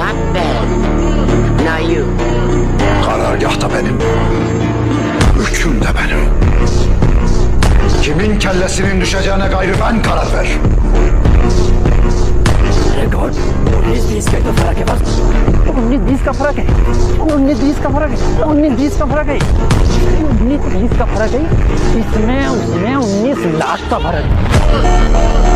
Not bad. Now you. Karargah da benim, hüküm de benim. Kimin kellesinin düşeceğine gayrı ben karar ver. अरे God, 19-20 का तो फर्क है बस. 19-20 का फर्क है. 19-20 का फर्क है. 19-20 का फर्क है. 19-20 का फर्क है. इसमें उसमें 19 लाख का फर्क है.